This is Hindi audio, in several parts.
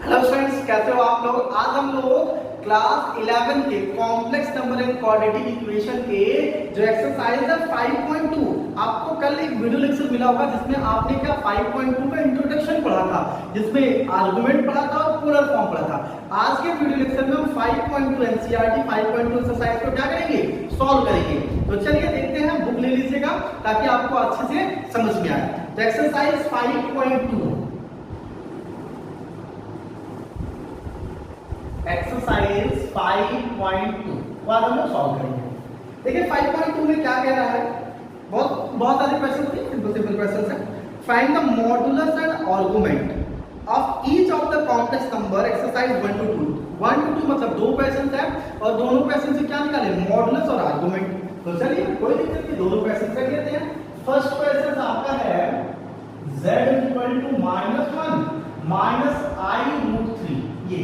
हेलो फ्रेंड्स, कैसे हो आप लोग। आज हम लोग क्लास 11 के complex number and quadratic equation के जो एक्सरसाइज है 5.2, आपको कल एक वीडियो लेक्चर मिला होगा जिसमें आपने क्या 5.2 का इंट्रोडक्शन पढ़ा था, जिसमें आर्गुमेंट पढ़ा था और पोलर फॉर्म पढ़ा था। आज के वीडियो लेक्चर में हम 5.2 एनसीईआरटी 5.2 एक्सरसाइज को क्या करेंगे, सॉल्व करेंगे। तो चलिए देखते हैं, बुक ले लीजिएगा ताकि आपको अच्छे से समझ में आए। तो एक्सरसाइज 5.2 एक्सरसाइज 5.2 को आज हम लोग सॉल्व करेंगे। देखिए 5.2 में क्या कह रहा है, बहुत सारे क्वेश्चन थे, सिंपल क्वेश्चन है। Find the modulus and argument of each of the complex number exercise 1 to 2। 1 to 2 मतलब दो क्वेश्चन है और दोनों क्वेश्चन से क्या निकाले, मॉडुलस और आर्गुमेंट। तो चलिए कोई दिक्कत नहीं, दोनों क्वेश्चन कर लेते हैं। फर्स्ट क्वेश्चन आपका है z = -1 - i√3 ये,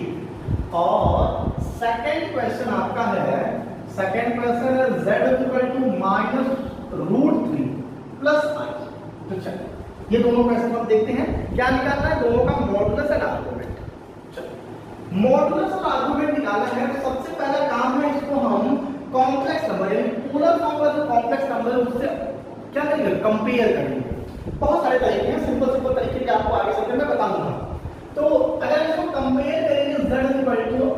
और सेकंड क्वेश्चन आपका है, सेकंड क्वेश्चन है z = -√3 + i। तो चलिए ये दोनों क्वेश्चन हम देखते हैं क्या निकालना है, दोनों का मॉडुलस और आर्गुमेंट। चलिए मॉडुलस और आर्गुमेंट निकालना है तो सबसे पहला काम है, इसको हम कॉम्प्लेक्स नंबर यानी पोलर फॉर्म का जो कॉम्प्लेक्स नंबर है उससे क्या करेंगे, कंपेयर करेंगे। बहुत सारे तरीके हैं, सिंपल तरीके आपको आगे चलकर मैं बताऊंगा। तो अगर इसको कंपेयर करेंगे z =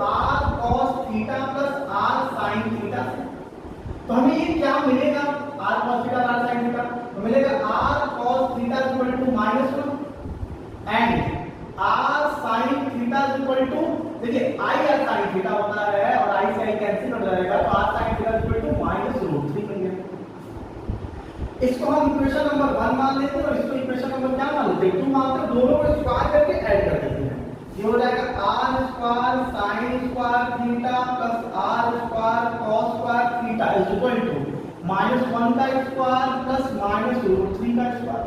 r cos theta + r sin theta से, तो हमें ये क्या मिलेगा, r cos theta r sin theta, तो मिलेगा r cos theta = -1 and r sin theta = देखिए i r sin थीटा होता है और i से i कैंसिल हो जाएगा, तो r sin थीटा = -√3 बन गया। इसको हम इक्वेशन नंबर 1 मान लेते हैं और इसको इक्वेशन नंबर क्या मान लेते हैं, 2 मानते हैं। दोनों को स्क्वायर करके ऐड कर देते हैं। ये हो जाएगा r² sin² theta + r² cos² theta = -1 का स्क्वायर + -√3 का स्क्वायर।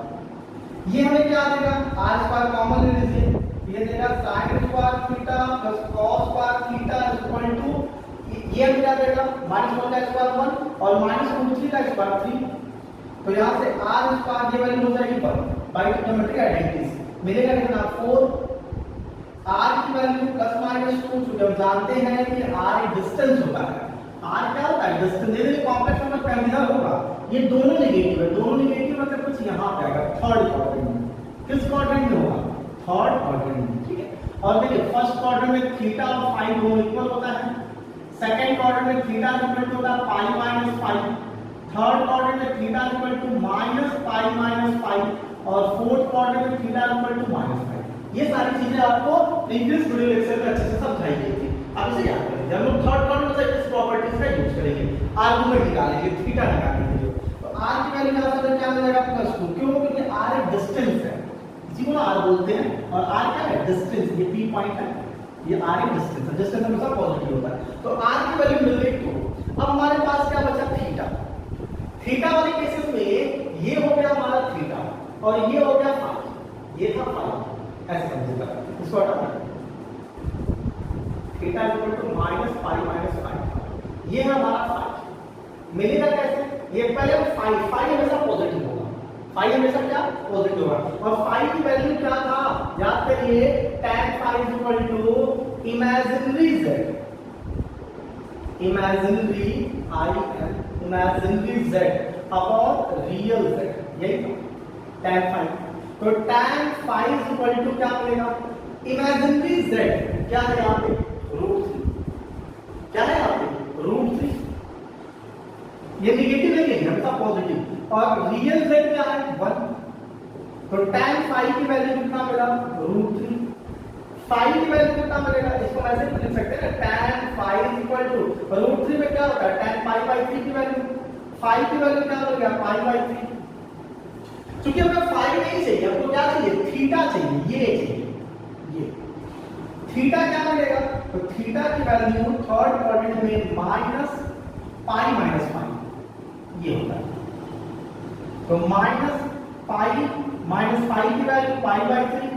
ये हमें क्या देगा, r² कॉमन ले लीजिए, ये देगा sin² थीटा + cos² थीटा = ये हमें क्या देगा, -1 का स्क्वायर 1 और -√3 का स्क्वायर 3। तो यहां से r² की वैल्यू हो जाएगी 1 बाय ट्रिग्नोमेट्रिक आइडेंटिटीज, मिलेगा कितना 4। r की वैल्यू +-2, क्योंकि हम जानते हैं कि r एक डिस्टेंस होता है। r क्या होता है, डिस्टेंस। ये कॉम्प्लेक्स नंबर पहला होगा, ये दोनों नेगेटिव है, दोनों नेगेटिव मतलब कुछ यहां पे आएगा थर्ड क्वाड्रेंट में। किस क्वाड्रेंट में होगा, थर्ड क्वाड्रेंट में, ठीक है। और देखिए फर्स्ट क्वाड्रेंट में थीटा और फाई दोनों इक्वल होता है, सेकंड क्वाड्रेंट में थीटा इक्वल होता है पाई - फाई, थर्ड क्वाड्रेंट में थीटा = -पाई - और फोर्थ क्वाड्रेंट में थीटा = -पाई। ये सारी चीजें आपको प्रीवियस वीडियो लेक्चर में अच्छे से समझाई गई थी, आप इसे याद करेंगे। हम लोग थर्ड क्वाड्रेंट से इस प्रॉपर्टीज का यूज करेंगे, आर्गुमेंट निकालेंगे, थीटा निकालने के लिए। तो r की वैल्यू क्या मिलेगा, +2। क्यों, क्योंकि r एक डिस्टेंस है, इसी को r बोलते हैं, और r क्या है, डिस्टेंस। ये p पॉइंट है, ये r एक डिस्टेंस है, डिस्टेंस हमेशा पॉजिटिव होता है। तो r की वैल्यू मिल गई 2। अब हमारे पास क्या बचा, थीटा। थीटा वाले केसेस में ये हो गया हमारा थीटा और ये हो गया फाई, ये था फाई, ऐसे समझिएगा इसको हटा थीटा = -पाई - फाई, ये है हमारा फाई। मिलेगा कैसे, ये पहले फाई हमेशा पॉजिटिव होगा, फाई हमेशा क्या पॉजिटिव होगा। और फाई की वैल्यू क्या था, याद करिए, tan phi = imaginary z, imaginary z upon real z, यही tan फाई। तो tan फाई = क्या मिलेगा, इमेजिनरी z क्या है यहाँ पे, √3, क्या है यहाँ पे √3। ये नेगेटिव नहीं है, हमेशा पॉजिटिव, और रियल z क्या है 1। तो tan फाई की वैल्यू कितना मिला, √3। फाई की वैल्यू कितना मिलेगा, इसको ऐसे भी लिख सकते हैं, tan फाई = √3 में क्या होता है, tan पाई/3 की वैल्यू, फाई की वैल्यू क्या हो गया, पाई/3। क्योंकि हमें फाई नहीं चाहिए, हमको क्या चाहिए, थीटा चाहिए, ये चाहिए, ये थीटा क्या मिलेगा, तो थीटा की वैल्यू थर्ड क्वाड्रेंट में -पाई - फाई ये होता है। तो -पाई - फाई की वैल्यू पाई/3,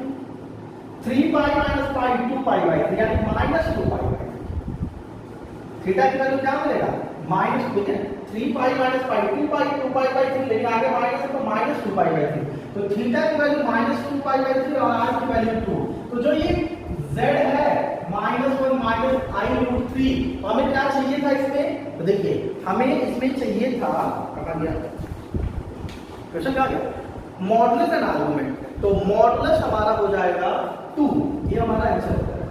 3पाई - पाई 2पाई/3 यानी -2पाई/3। थीटा की वैल्यू क्या मिलेगा, -2, 3पाई - पाई 2पाई/3, लेकिन आगे माइनस है तो -2पाई/3। तो थीटा की वैल्यू -2पाई/3 और r की वैल्यू 2। तो जो ये z है माइनस i√3। तो हमें क्या चाहिए था इसमें, तो देखिए हमें इसमें चाहिए था, कहाँ गया क्वेश्चन, कहाँ गया, मॉडुलस एंड आर्गुमेंट। तो मॉडुलस हमारा हो जाएगा 2, ये हमारा आंसर हो जाएगा,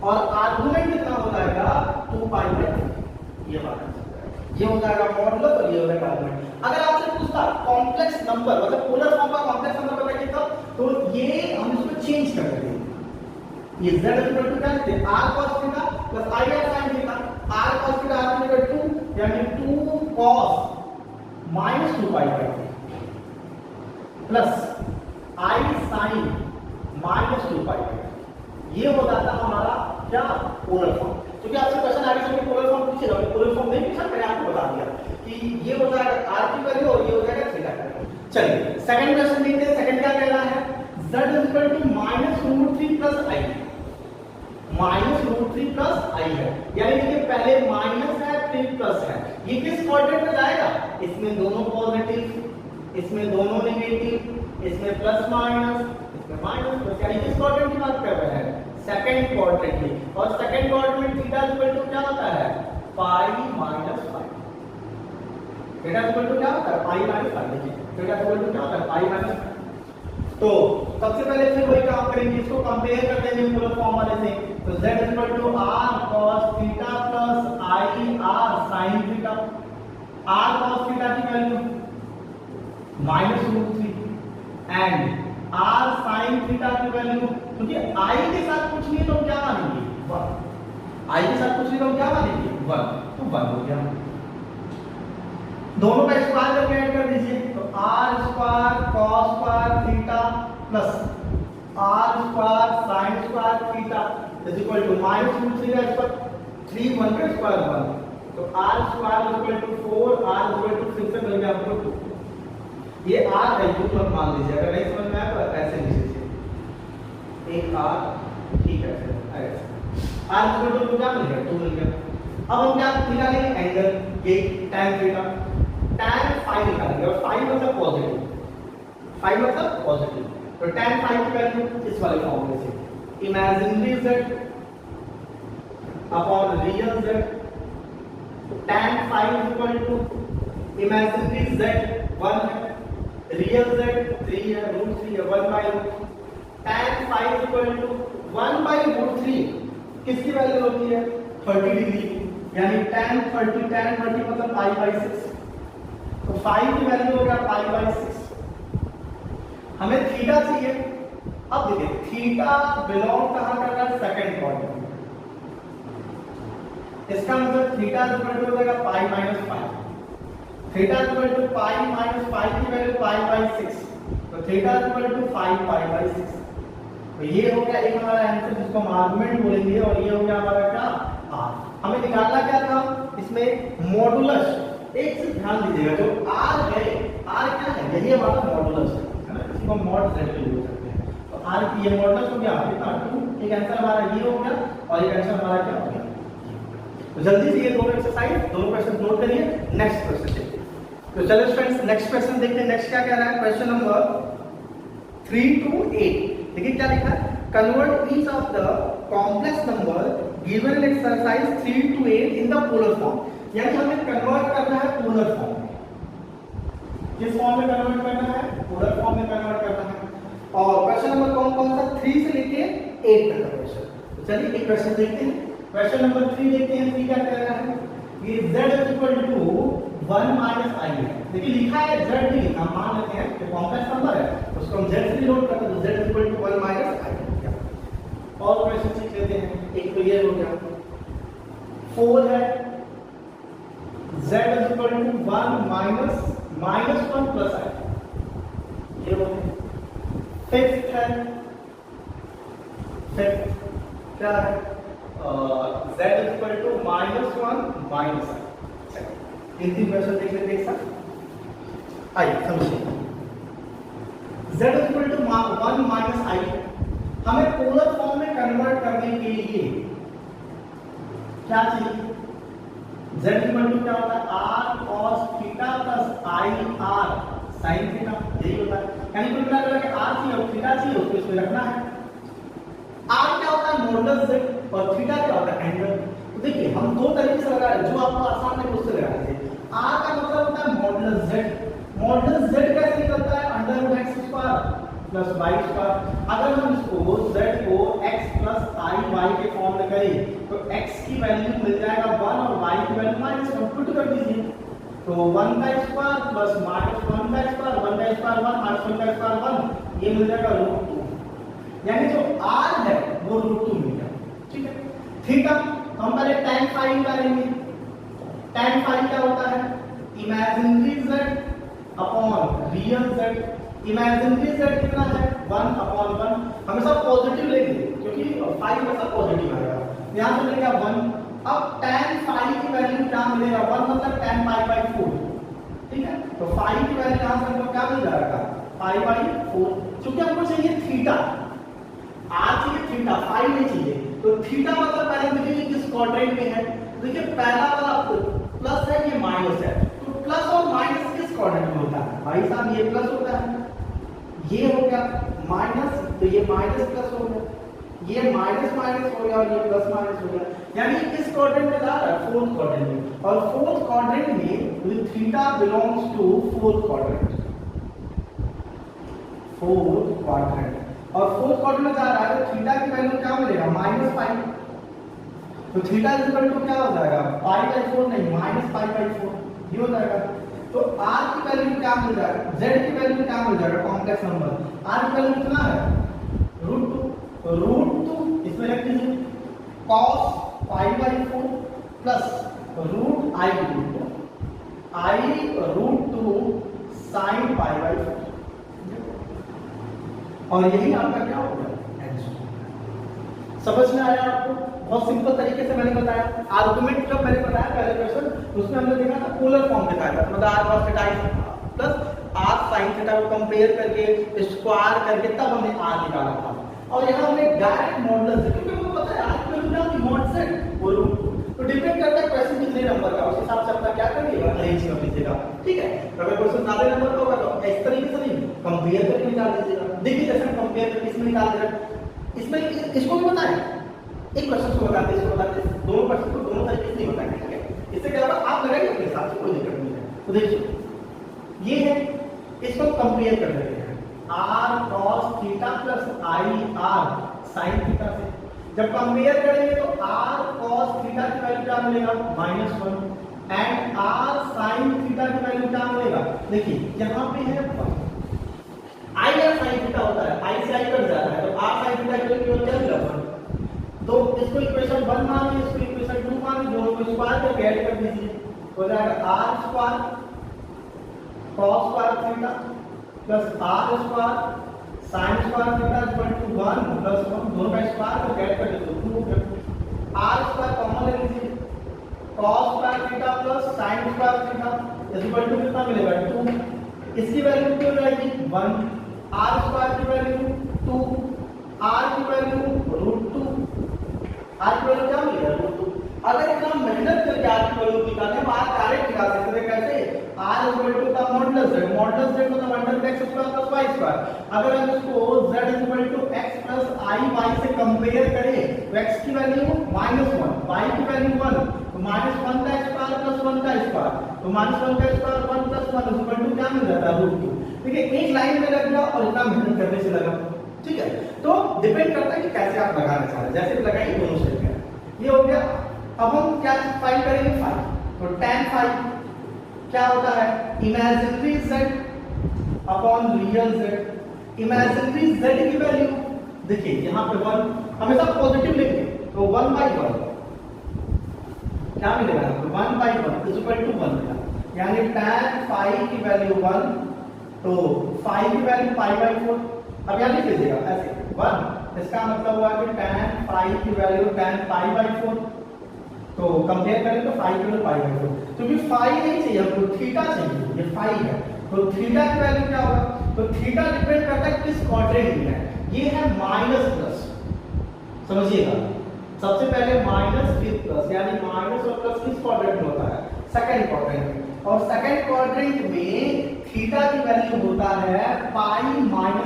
और आर्गुमेंट कितना हो जाएगा 2π/3, ये हमारा आंसर हो जाएगा। ये हो जाएगा मॉडुलस और ये हो जाएगा आर्गुमेंट। अगर आपसे पूछता कॉम्प्लेक्स नंबर, मतलब पोलर फॉर्म का कॉम्प्लेक्स नंबर बताइए तब, तो ये हम इसको चेंज कर देंगे। ये z इक्वल टू क्या लिखते हैं, r cos theta plus i r sin theta. r cos theta r equal to 2, यानी 2 cos minus 2π/3 plus i sin minus 2π/3। ये हो जाता हमारा क्या, पोलर फॉर्म। क्योंकि आपसे क्वेश्चन आगे चल के पोलर फॉर्म पूछेगा, पोलर फॉर्म नहीं पूछा, मैंने आपको बता दिया कि ये हो जाएगा r की वैल्यू और ये हो जाएगा थीटा का वैल्यू। चलिए सेकंड क्वेश्चन देखते हैं। सेकंड क्या कह रहा है, z equal to -√3 plus i, -√3 plus i है, यानी देखिए पहले माइनस है फिर प्लस है। ये किस क्वाड्रेंट में जाएगा, इसमें दोनों पॉजिटिव, इसमें दोनों नेगेटिव, इसमें प्लस माइनस, इसमें माइनस प्लस, यानी किस क्वाड्रेंट की बात कर रहे हैं, सेकंड क्वाड्रेंट की। और सेकंड क्वाड्रेंट में थीटा इक्वल टू क्या होता है, π-5। थीटा इक्वल टू क्या होता है, π-5। देखिए थीटा इक्वल टू क्या होता है, π-5। तो सबसे पहले फिर वही काम करेंगे, इसको कंपेयर कर देंगे पोलर फॉर्म वाले से। तो z equal to r cos theta plus i r sin theta. r cos theta की value -√3 and r sin theta की वैल्यू, क्योंकि i के साथ कुछ नहीं तो क्या मानेंगे 1, i के साथ कुछ नहीं तो क्या मानेंगे 1, तो 1 हो गया। दोनों का स्क्वायर करके ऐड कर दीजिए, तो r square cos square theta plus r square sin square theta is equal to -√3 का स्क्वायर 3 1 का स्क्वायर 1, तो r square equal to 4, r equal to 6 से मिल गया आपको 2। ये r है, जो मत मान लीजिए, अगर नहीं समझ में आया तो ऐसे लिख लीजिए, एक r, ठीक है ऐसे r इक्वल टू क्या मिल गया, 2 मिल गया। अब हम क्या निकालेंगे, एंगल, ये tan थीटा, tan phi निकालेंगे, और phi मतलब पॉजिटिव, phi मतलब पॉजिटिव, तो tan phi की वैल्यू इस वाले फॉर्मूले से, imaginary z upon real z, tan phi equal to imaginary z 1 है, रियल z 3 है, √3 है, 1/√3। tan phi इक्वल टू 1/√3 किसकी वैल्यू होती है, 30 डिग्री, यानी tan 30 मतलब π/6, तो phi की वैल्यू हो गया π/6। हमें थीटा चाहिए। अब देखिए थीटा बिलोंग कहां कर रहा है, सेकंड क्वाड्रेंट में, इसका मतलब थीटा इक्वल टू हो जाएगा π-5। थीटा इक्वल टू π-5 की वैल्यू π/6, तो थीटा इक्वल टू 5π/6। तो ये हो गया एक हमारा आंसर, जिसको हम आर्गुमेंट बोलेंगे, और ये हो गया हमारा क्या, r। हमें निकालना क्या था इसमें, मॉडुलस। एक चीज ध्यान दीजिएगा, जो r है, r क्या है, यही हमारा मॉडुलस है ना, इसको मॉड z भी बोल सकते हैं। तो r की ये मॉडुलस हो गया कितना 2, एक आंसर हमारा ये हो गया, और एक आंसर हमारा क्या हो गया। तो जल्दी से ये दोनों एक्सरसाइज, दोनों क्वेश्चन नोट करिए। नेक्स्ट क्वेश्चन देखते हैं। तो चलो फ्रेंड्स नेक्स्ट क्वेश्चन देखते हैं। नेक्स्ट क्या कह रहा है, क्वेश्चन नंबर 3 to 8। देखिए क्या लिखा है, convert each of the complex number given in exercise 3 to 8 in the polar form. यानी हमें कन्वर्ट करना है पोलर फॉर्म में। किस फॉर्म में कन्वर्ट करना है, पोलर फॉर्म में कन्वर्ट करना है। और क्वेश्चन नंबर कौन कौन सा, 3 से लेके 8 तक का क्वेश्चन। तो चलिए एक क्वेश्चन देखते हैं। क्वेश्चन नंबर 3 देखते हैं। 3 क्या कह रहा है, ये z equal to 1 minus i है। देखिए लिखा है z नहीं लिखा, मान लेते हैं कि कॉम्प्लेक्स नंबर है, उसको हम z से डिनोट करते हैं, तो z equal to 1 minus i। और क्वेश्चन सीख लेते हैं। एक तो ये हो गया, 4 है, z equal to 1 minus 1 plus i, ये हो गया। फिफ्थ है, फिफ्थ क्या है, z equal to -1 minus i। इन तीन क्वेश्चन देख लेते हैं एक साथ। आइए समझिए, z equal to 1 minus i हमें पोलर फॉर्म में कन्वर्ट करने के लिए क्या चाहिए, z इक्वल टू क्या होता है, r cos theta plus i r sin theta, यही होता है। यानी कुल मिलाकर के r चाहिए और थीटा चाहिए, उसको इसमें रखना है। r क्या होता है, मॉडुलस z और थीटा क्या होता है एंगल। तो देखिए हम दो तरीके से लगा रहे हैं, जो आपको आसान है उससे लगा रहे हैं। r का मतलब होता है मॉडुलस z, मॉडुलस z कैसे निकलता है under x square plus y square. अगर हम इसको z को x प्लस i y के फॉर्म में करें तो x की वैल्यू मिल जाएगा 1 और y की वैल्यू माइनस कंप्यूट कर दीजिए, तो 1 का स्क्वायर प्लस माइनस 1 का स्क्वायर, 1 का स्क्वायर 1 माइनस 1 का स्क्वायर 1, ये मिल जाएगा √2, यानी जो r है वो √2 मिल गया। ठीक है, थीटा हम पहले tan phi निकालेंगे। tan phi क्या होता है imaginary z upon real z। Imaginary z कितना है 1/1, हमेशा पॉजिटिव लेंगे क्योंकि phi हमेशा पॉजिटिव आएगा, यहां से लेगा 1। अब tan phi की वैल्यू क्या मिलेगा 1 मतलब tan pi/4, ठीक है, तो phi की वैल्यू यहां से हमको क्या मिल जाएगा pi/4, क्योंकि हमको चाहिए थीटा, r चाहिए थीटा phi नहीं चाहिए, तो थीटा मतलब पहले देखिए किस क्वाड्रेंट में है। देखिए पहला वाला प्लस है ये माइनस है, तो प्लस और माइनस किस क्वाड्रेंट में होता है भाई साहब, ये प्लस होता है, ये हो गया माइनस, तो ये माइनस प्लस हो गया, ये माइनस माइनस हो गया और ये प्लस माइनस हो गया, यानी किस क्वाड्रेंट में जा रहा है फोर्थ क्वाड्रेंट में, और फोर्थ क्वाड्रेंट में theta belongs to fourth quadrant, fourth quadrant, और फोर्थ क्वाड्रेंट में जा रहा है तो थीटा की वैल्यू क्या मिलेगा -5, तो थीटा इज इक्वल टू क्या हो जाएगा pi/4 नहीं -pi/4, ये हो जाएगा। तो r की वैल्यू क्या मिल जाएगा, z की वैल्यू क्या मिल जाएगा कॉम्प्लेक्स नंबर, r की वैल्यू कितना है √2, तो √2 इसमें रख दीजिए cos pi/4 plus √i/2 sin pi/4, और यही आपका क्या हो गया आंसर। समझ में आया आपको, बहुत सिंपल तरीके से मैंने बताया। आर्गुमेंट जब मैंने बताया पहले क्वेश्चन उसमें हमने देखा था पोलर फॉर्म दिखाया था, मतलब r cos theta plus r sin theta को कंपेयर करके स्क्वायर करके तब हमने r निकाला था, और यहाँ हमने डायरेक्ट मॉडुलस, क्योंकि हमको पता है r की वैल्यू क्या होती है मॉड z वो √2, तो डिपेंड करता है क्वेश्चन कितने नंबर का, उस हिसाब से अपना क्या करिएगा अरेंज कर लीजिएगा। ठीक है, अगर क्वेश्चन ज्यादा नंबर का होगा तो इस तरीके से नहीं कंपेयर करके निकाल दीजिएगा। देखिए जैसे हम कंपेयर करके इसमें निकाल दे रहे, इसमें इसको भी बताएं, एक क्वेश्चन को बताते हैं, इसको बताते हैं, दोनों क्वेश्चन को दोनों तरीके से नहीं बताएंगे। ठीक है, इससे क्या होगा आप लगाइए अपने हिसाब से, कोई दिक्कत नहीं है। तो देखिए ये है, इसको कंपेयर कर लेते हैं r cos theta plus i r sin theta से, जब कंपेयर करेंगे तो r cos थीटा की वैल्यू क्या मिलेगा -1 एंड r sin थीटा की वैल्यू क्या मिलेगा, देखिए यहां पे है 1, i या sin थीटा होता है, i से i कट जाता है, तो r sin थीटा की वैल्यू क्या मिलेगा 1, तो इसको इक्वेशन 1 मान लीजिए, इसको इक्वेशन 2 मान लीजिए, दोनों को स्क्वायर करके ऐड कर दीजिए, हो जाएगा r square cos square theta plus r square sin square theta equal to 1 plus 1, दोनों का स्क्वायर करके ऐड कर दीजिए, 2 हो गया। r स्क्वायर कॉमन ले लीजिए, cos square theta plus sin square theta equal to कितना मिलेगा 2, इसकी वैल्यू क्या हो जाएगी 1, r स्क्वायर की वैल्यू 2, r की वैल्यू √2, r की वैल्यू क्या मिलेगा √2। अगर इतना मेहनत करके r की वैल्यू निकालते हैं, आप डायरेक्ट निकाल सकते हैं, कैसे r इक्वल टू का मॉडुलस z, मॉडुलस z मतलब under x square plus y square, अगर हम इसको z equal to x plus i y से कंपेयर करें तो x की वैल्यू -1, y की वैल्यू 1, तो -1 का स्क्वायर प्लस 1 का स्क्वायर, तो -1 का स्क्वायर 1 प्लस 1 इक्वल टू क्या मिल जाता है √2। देखिए एक लाइन में लग गया और इतना मेहनत करने से लगा। ठीक है, तो डिपेंड करता है कि कैसे आप लगाना चाह रहे हैं, जैसे लगाइए दोनों से लगा, ये हो गया। अब हम क्या फाइंड करेंगे phi, तो tan phi क्या होता है imaginary z upon real z, imaginary z की वैल्यू देखिए यहाँ पे 1 हमेशा पॉजिटिव लेंगे, तो 1/1 क्या मिलेगा 1/1 इज इक्वल टू 1 मिला, यानी tan phi की वैल्यू 1, तो phi की वैल्यू pi/4, अब यहाँ लिख लीजिएगा ऐसे 1, इसका मतलब हुआ कि tan phi की वैल्यू tan pi/4, तो कंपेयर करें तो phi की वैल्यू pi/4, क्योंकि phi नहीं चाहिए हमको, थीटा चाहिए, ये phi है, तो थीटा की वैल्यू क्या होगा, तो थीटा डिपेंड करता है किस क्वाड्रेंट में है, ये है माइनस प्लस, समझिएगा सबसे पहले माइनस फिर प्लस, यानी माइनस और प्लस किस क्वाड्रेंट में होता है सेकंड क्वाड्रेंट में, और सेकंड क्वाड्रेंट में थीटा की वैल्यू होता है pi-5,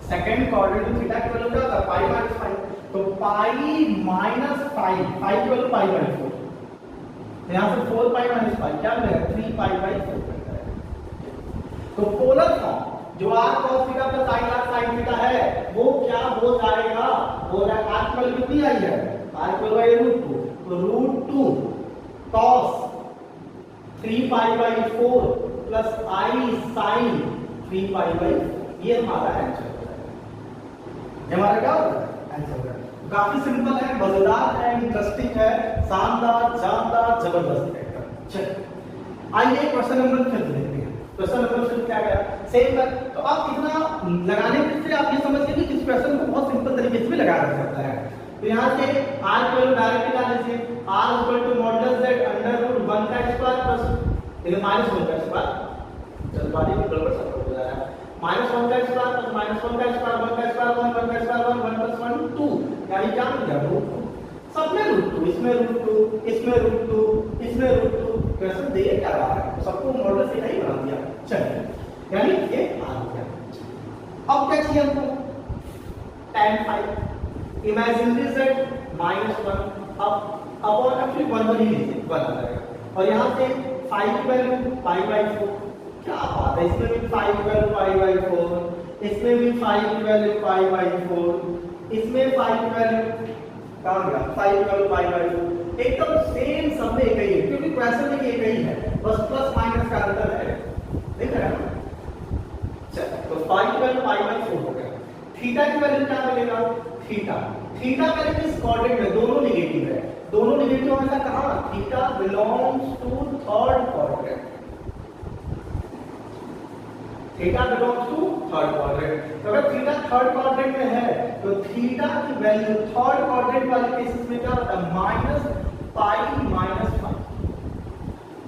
सेकंड क्वाड्रेंट में थीटा की वैल्यू क्या होता है pi-5, तो पाई माइनस 5, 5 की वैल्यू पाई बाई 4, यहाँ से 4 पाई माइनस 5 क्या मिलेगा 3 पाई बाई 4। तो पोलर फॉर्म जो r cos theta plus i r sin theta है वो क्या हो जाएगा, वो r की वैल्यू कितनी आई है, r इक्वल बाय √2, तो √2 cos 3 pi by 4 plus i sin 3 pi by 4, ये हमारा आंसर है। ये हमारा क्या होगा आंसर है। काफी सिंपल है, मजेदार है, इंटरेस्टिंग है, शानदार जानदार जबरदस्त है। चलिए आइए क्वेश्चन नंबर 5 देखते हैं। क्वेश्चन नंबर 5 क्या गया, सेम है। तो आप इतना लगाने से आप ये समझ गए कि इस क्वेश्चन को बहुत सिंपल तरीके से भी लगाया जा सकता है। तो यहाँ से r की वैल्यू डायरेक्ट निकाल लीजिए, r modulus z under root 1 का स्क्वायर प्लस इधर माइनस 1 का स्क्वायर, जल्दबाजी में गड़बड़ सब हो जा रहा है, माइनस 1 का स्क्वायर प्लस माइनस 1 का स्क्वायर 1 का स्क्वायर 1 1 का स्क्वायर 1 1 प्लस 1 2, यानी क्या मिल गया √2, सब में √2, इसमें √2, इसमें √2, इसमें √2, क्वेश्चन दे क्या रहा है, सबको मॉडल से नहीं बना दिया। चलिए यानी ये आ गया। अब क्या चाहिए हमको, tan phi इमेजिनरी z -1 अब अपॉन एक्चुअली 1 ही लीजिए, 1 आ जाएगा, और यहाँ से phi की वैल्यू पाई बाई 4, क्या बात है, इसमें भी phi की वैल्यू पाई बाई 4, इसमें भी phi की वैल्यू पाई बाई 4, इसमें phi की वैल्यू क्या हो गया, phi की वैल्यू पाई बाई 4, एकदम सेम सब में एक ही है, क्योंकि क्वेश्चन में एक ही है, बस प्लस माइनस का अंतर है, देख रहे हैं। चलो तो phi की वैल्यू पाई बाई 4 हो गया। थीटा की वैल्यू क्या मिलेगा, थीटा वैल्यू किस क्वाड्रेंट में, दोनों नेगेटिव है, दोनों नेगेटिव होने का कहां, theta belongs to third quadrant, theta belongs to third quadrant. तो अगर थीटा थर्ड क्वाड्रेंट में है तो थीटा की वैल्यू थर्ड क्वाड्रेंट वाले केसेस में क्या होता है, माइनस पाई माइनस 5,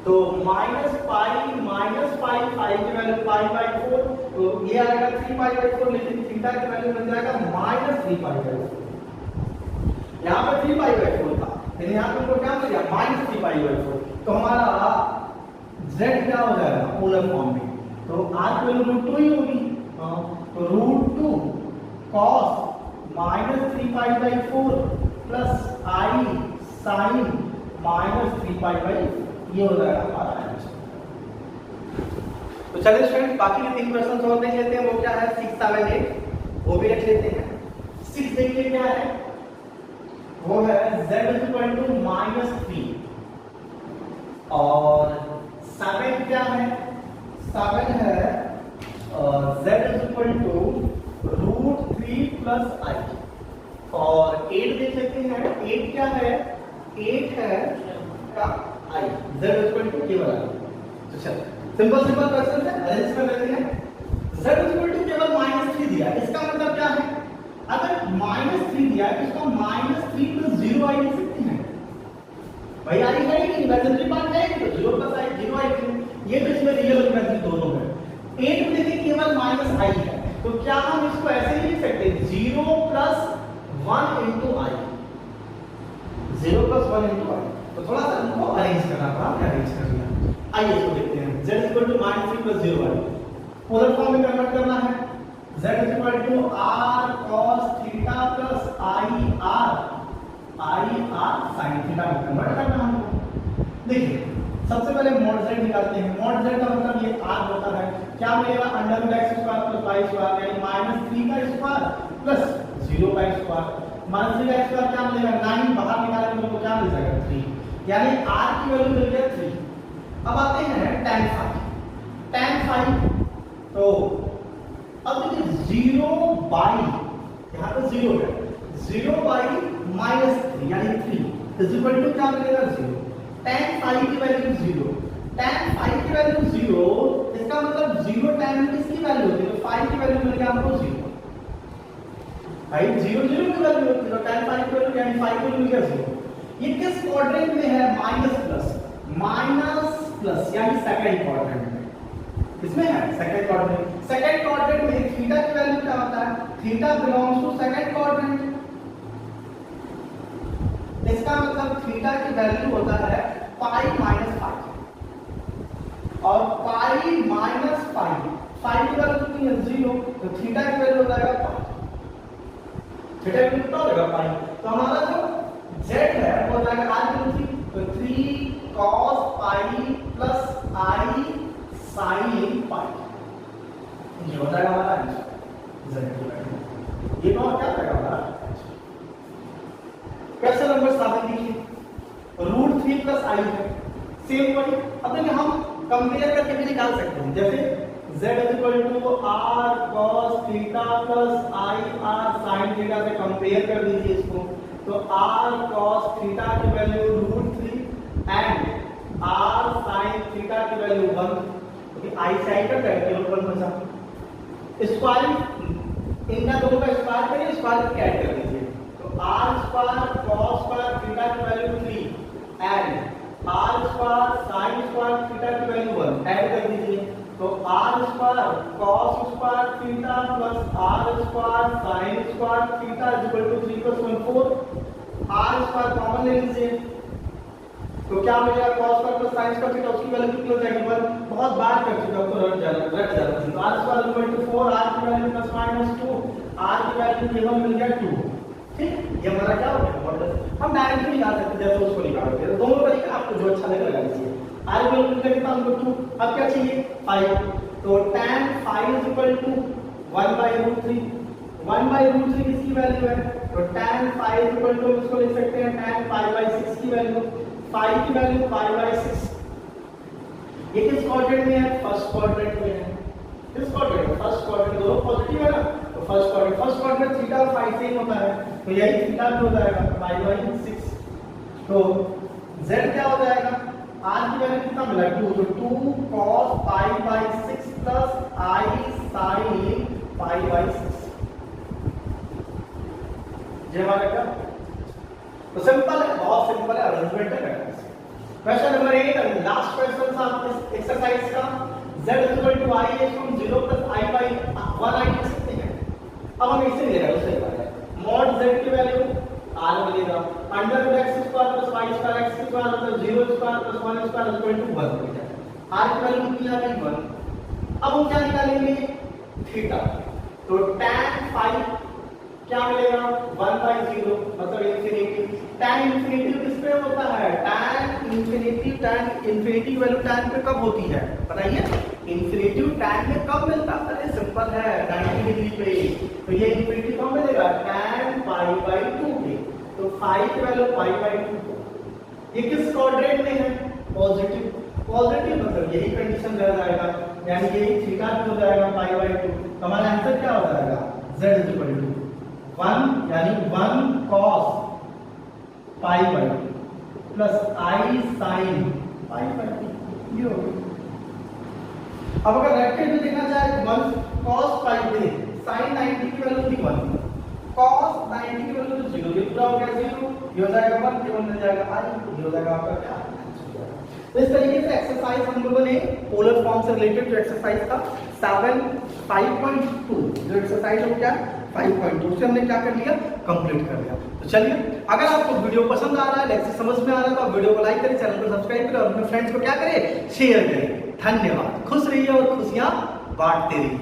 तो माइनस पाई पाई की वैल्यू पाई बाई 4, तो ये आएगा 3 पाई बाई 4, लेकिन थीटा की वैल्यू बन जाएगा माइनस 3 पाई बाई 4, यहाँ पे 3 पाई बाई 4 था, लेकिन यहाँ पे हमको क्या मिल गया माइनस 3 पाई बाई 4, तो हमारा z क्या हो जाएगा पोलर फॉर्म में, तो r की वैल्यू √2 ही होगी, तो √2 cos minus 3 pi by 4 plus i sin minus 3 pi by, ये हो जाएगा हमारा आंसर। तो चलिए स्टूडेंट बाकी के 3 क्वेश्चन और देख लेते हैं, वो क्या है 6 7 8, वो भी देख लेते हैं। 6 देखिए क्या है, वो है z -3 और 7 क्या है, 7 है z √3 प्लस i, और 8 देख लेते हैं, 8 क्या है, 8 है का i, z केवल i। तो चलो सिंपल क्वेश्चन है, अरेंज कर लेते हैं। z केवल -3 दिया, इसका मतलब क्या है, अगर -3 दिया है इसका -3 प्लस 0 i लिख सकते हैं, भाई आई है कि इमेजिनरी पार्ट है तो 0 प्लस i 0 i, ये तो इसमें रियल और इमेजिनरी दोनों है। 8 में देखिए केवल -i है, तो क्या हम इसको ऐसे ही लिख सकते हैं 0 plus 1 into i, 0 plus 1 into i, तो थोड़ा सा इनको अरेंज करना पड़ा, हमने अरेंज कर लिया। आइए इसको देखते हैं, z -3 plus 0 i polar form में कन्वर्ट करना है, z r cos theta plus i r sin theta में कन्वर्ट करना है हमको। देखिए सबसे पहले mod z निकालते हैं, mod z का मतलब ये r होता है, क्या मिलेगा √x² प्लस y स्क्वायर, यानी -3 का स्क्वायर प्लस 0 का स्क्वायर, -3 का स्क्वायर क्या मिलेगा 9, बाहर निकालेंगे तो क्या मिल जाएगा 3, यानी r की वैल्यू मिल गया 3। अब आते हैं tan phi, तो अब देखिए 0 बाई, यहाँ पे 0 है, 0 बाई -3 यानी 3 इज इक्वल टू क्या मिलेगा 0, tan phi की वैल्यू 0, tan phi की वैल्यू 0, इसका मतलब 0 tan किसकी वैल्यू होती है, तो phi की वैल्यू मिल गया हमको 0, भाई 0 0 की वैल्यू होती है, तो tan phi की वैल्यू यानी phi की वैल्यू मिल गया 0। ये किस क्वाड्रेंट में है, माइनस प्लस यानी सेकंड क्वाड्रेंट में, इसमें है सेकंड क्वाड्रेंट में थीटा की वैल्यू क्या होता है, theta belongs to second quadrant, इसका मतलब थीटा की वैल्यू होता है पाई माइनस 5, और पाई माइनस 5 की वैल्यू कितनी है 0, तो थीटा की वैल्यू हो जाएगा 5। बेटा ये कितना हो जाएगा पाई, तो हमारा जो z है वो हो जाएगा r की रूट 3, तो 3 cos pi plus i sin पाई, ये हो जाएगा हमारा आंसर z की वैल्यू। ये तो क्या रहेगा हमारा क्वेश्चन नंबर 7 देखिए रूट 3 प्लस i है सेम वही। अब देखिए हम कंपेयर करके भी निकाल सकते हैं, जैसे z equal to r cos theta plus i r sin theta से कंपेयर कर दीजिए इसको, तो r cos थीटा की value root 3 and r sin theta की वैल्यू 1, क्योंकि i sin का केवल 1 बचा, स्क्वायर इनका दोनों का स्क्वायर करिए, स्क्वायर करके ऐड कर दीजिए, तो r square cos square theta की value 3 and r square sin square theta की वैल्यू 1 ऐड कर दीजिए, तो r square cos square theta plus r square sin square theta is equal to 3 + 1 4, r square common ले लीजिए, तो क्या मिलेगा cos square plus sin square theta, उसकी वैल्यू कितनी हो जाएगी 1, बहुत बार कर चुका हूं तो रट जाना, तो r square equal to 4, r की वैल्यू प्लस माइनस 2, r की वैल्यू केवल मिल गया 2, ठीक। ये हमारा क्या हो गया मॉडल। हम डायरेक्टली निकाल सकते हैं जैसे उसको निकालोगे, तो दोनों तरीके आपको जो अच्छा लगे लगा लीजिए। r की वैल्यू कितना हमको 2, अब क्या चाहिए 5, तो tan 5 इज इक्वल टू 1/√3, 1/√3 किसकी वैल्यू है, तो tan 5 इज इक्वल टू इसको लिख सकते हैं tan π/6 की वैल्यू, 5 की वैल्यू π/6, ये किस क्वाड्रेंट में है, फर्स्ट क्वाड्रेंट में है, किस क्वाड्रेंट, फर्स्ट क्वाड्रेंट, दोनों पॉजिटिव है ना, तो फर्स्ट क्वाड्रेंट थीटा और फाई सेम होता है, तो यही थीटा भी हो जाएगा π/6, तो z क्या हो जाएगा, r की वैल्यू कितना मिला 2, तो 2 cos π/6 प्लस i sin π/6, ये हमारा क्या, तो सिंपल है, बहुत सिंपल है, अरेंजमेंट है। क्वेश्चन नंबर 8 लास्ट क्वेश्चन था इस एक्सरसाइज का, z = i हम 0 + i/1i लिख सकते हैं। अब हम इसे ले रहे हैं सही बात है, mod z की वैल्यू r मिलेगा, √x² + y² x² मतलब 0² + 1² = 1 मिलेगा, r की वैल्यू कितनी आ गई 1। अब हम क्या निकालेंगे थीटा, तो tan 5 क्या मिलेगा 1/0 मतलब इंफिनिटी, tan इंफिनिटी किस पे होता है, tan इंफिनिटी वैल्यू tan पे कब होती है बताइए, इंफिनिटी tan में कब मिलता है, अरे सिंपल है 90 डिग्री पे, तो ये इंफिनिटी कब मिलेगा tan π/2 पे, तो 5 की वैल्यू π/2, ये किस क्वाड्रेंट में है, पॉजिटिव, पॉजिटिव मतलब यही कंडीशन रह जाएगा, यानी यही थीटा हो जाएगा π/2, हमारा आंसर क्या हो जाएगा z = 1 यानी 1 cos π/2 प्लस i sin π/2, ये हो गया। अब अगर रेक्टेंगल में देखना चाहे 1 cos π पे sin 90 की वैल्यू थी 1, cos 90 की वैल्यू 0, ये पूरा हो गया 0, ये हो जाएगा 1, केवल मिल जाएगा i, ये हो जाएगा आपका क्या। तो इस तरीके से एक्सरसाइज हम लोगों ने पोलर फॉर्म से रिलेटेड जो एक्सरसाइज था 5.2 जो एक्सरसाइज हो गया 5.2 से हमने क्या कर लिया कंप्लीट कर लिया। तो चलिए अगर आपको वीडियो पसंद आ रहा है, लेक्चर समझ में आ रहा है, तो आप वीडियो को लाइक करें, चैनल को सब्सक्राइब करें और अपने फ्रेंड्स को क्या करें शेयर करें। धन्यवाद, खुश रहिए और खुशियां बांटते रहिए।